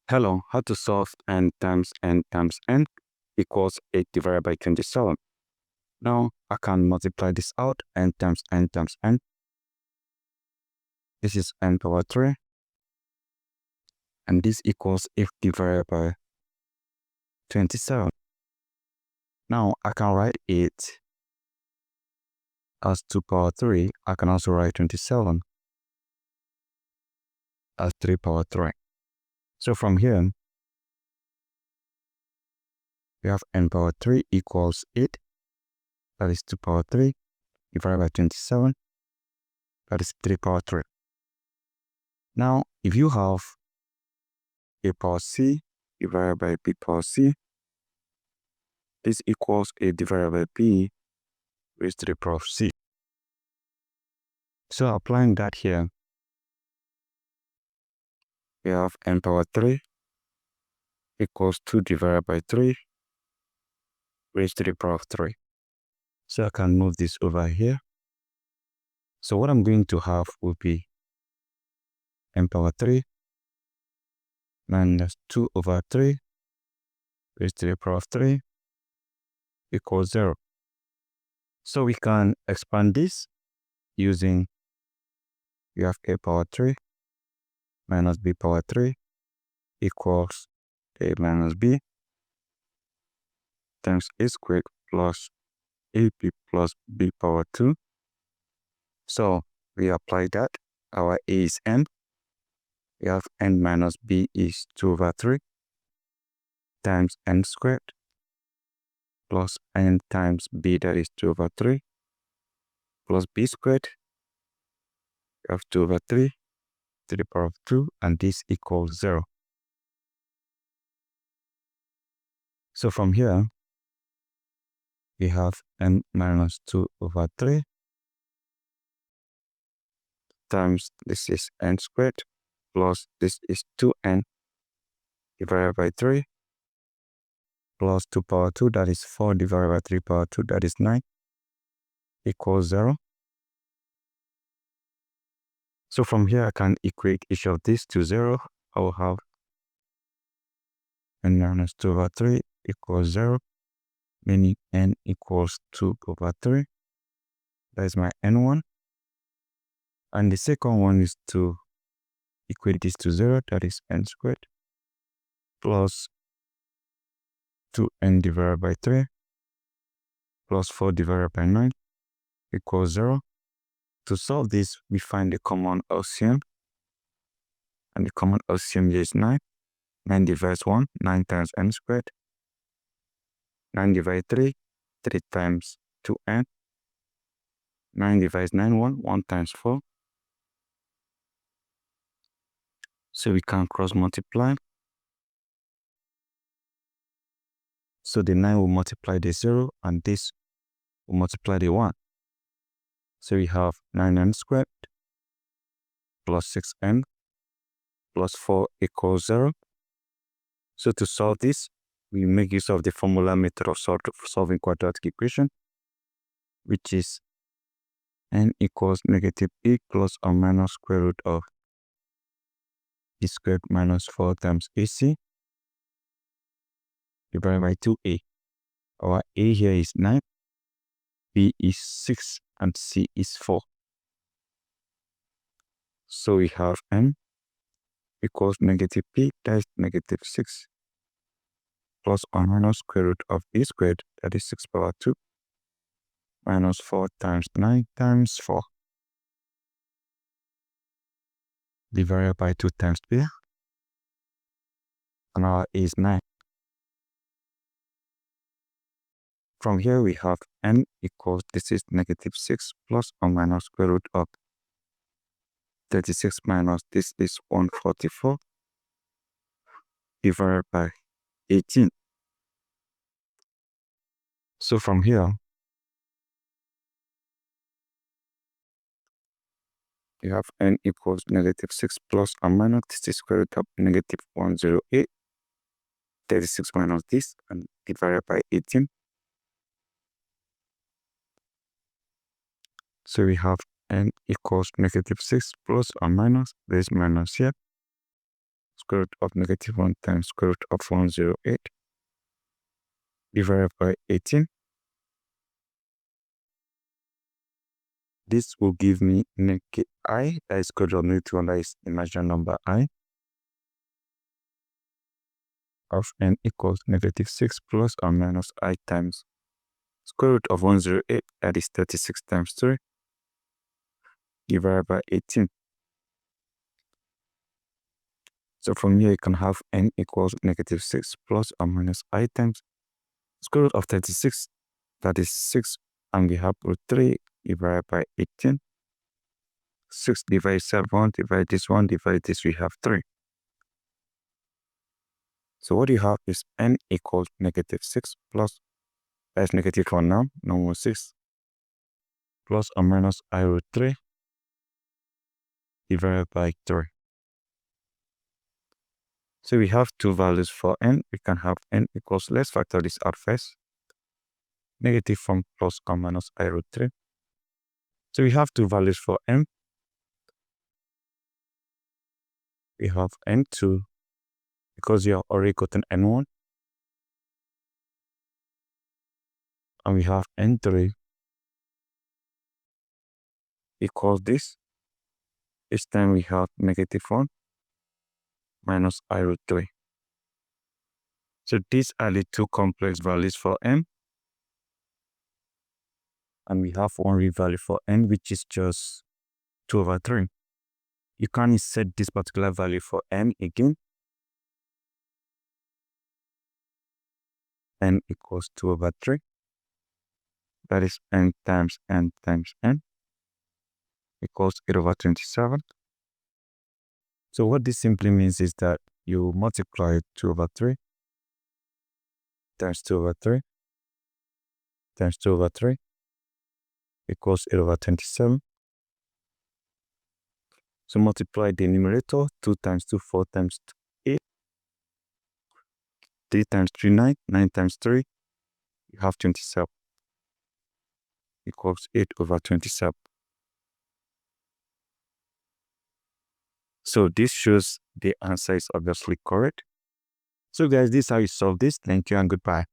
Hello, how to solve n times n times n equals 8 divided by 27. Now I can multiply this out, n times n times n. This is n power 3. And this equals 8 divided by 27. Now I can write it as 2 power 3. I can also write 27 as 3 power 3. So from here, we have n power 3 equals 8. That is 2 power 3 divided by 27. That is 3 power 3. Now, if you have a power c divided by b power c, this equals a divided by b raised to the power of c. So applying that here, we have n power 3 equals 2 divided by 3 raised to the power of 3. So I can move this over here. So what I'm going to have will be n power 3 minus 2 over 3 raised to the power of 3 equals 0. So we can expand this using, we have a power 3 minus b power 3 equals a minus b times a squared plus ab plus b power 2. So we apply that. Our a is n. We have n minus b is 2 over 3 times n squared plus n times b, that is 2 over 3 plus b squared. We have 2 over 3 to the power of 2, and this equals 0. So from here, we have n minus 2 over 3 times this is n squared plus this is 2n divided by 3 plus 2 power 2, that is 4 divided by 3 power 2, that is 9, equals 0. So from here, I can equate each of these to 0. I will have n minus 2 over 3 equals 0, meaning n equals 2 over 3. That is my n1. And the second one is to equate this to 0, that is n squared plus 2n divided by 3 plus 4 divided by 9 equals 0. To solve this, we find the common LCM. And the common LCM here is 9. 9 divides 1, 9 times n squared. 9 divides 3, 3 times 2n. 9 divides 9, 1 times 4. So we can cross multiply. So the 9 will multiply the 0, and this will multiply the 1. So we have 9n squared plus 6n plus 4 equals 0. So to solve this, we make use of the formula method of solving quadratic equation, which is n equals negative a plus or minus square root of b squared minus 4 times ac divided by 2a. Our a here is 9, b is 6, and c is 4. So we have n equals negative p, that is negative 6, plus or minus square root of b squared, that is 6 power 2, minus 4 times 9 times 4, divided by 2 times b, and our a is 9. From here we have n equals, this is negative 6 plus or minus square root of 36 minus this is 144 divided by 18. So from here, you have n equals negative 6 plus or minus this is square root of negative 108. 36 minus this and divided by 18. So we have n equals negative 6 plus or minus, there is minus here, square root of negative 1 times square root of 108 divided by 18. This will give me negative I, that is square root of negative 1, that is imaginary number I, of n equals negative 6 plus or minus I times square root of 108, that is 36 times 3, divided by 18. So from here, you can have n equals negative 6 plus or minus I times square root of 36, that is 6, and we have root 3 divided by 18. 6 divided 7, divide this 1, divide this, we have 3. So what you have is n equals negative 6 plus, that's negative 1 now, no more 6, plus or minus I root 3 divided by 3. So we have two values for n. We can have n equals, let's factor this out first. Negative 1 plus or minus I root 3. So we have two values for n. We have n2, because you have already gotten n1. And we have n3 equals this. This time we have negative 1 minus I root 3. So these are the two complex values for n. And we have one real value for n, which is just 2 over 3. You can insert this particular value for n again. N equals 2 over 3. That is n times n times n equals 8 over 27. So what this simply means is that you multiply 2 over 3 times 2 over 3 times 2 over 3 equals 8 over 27. So multiply the numerator, 2 times 2, 4 times 2, 8. 3 times 3, 9. 9 times 3, you have 27. Equals 8 over 27. So this shows the answer is obviously correct. So guys, this is how you solve this. Thank you and goodbye.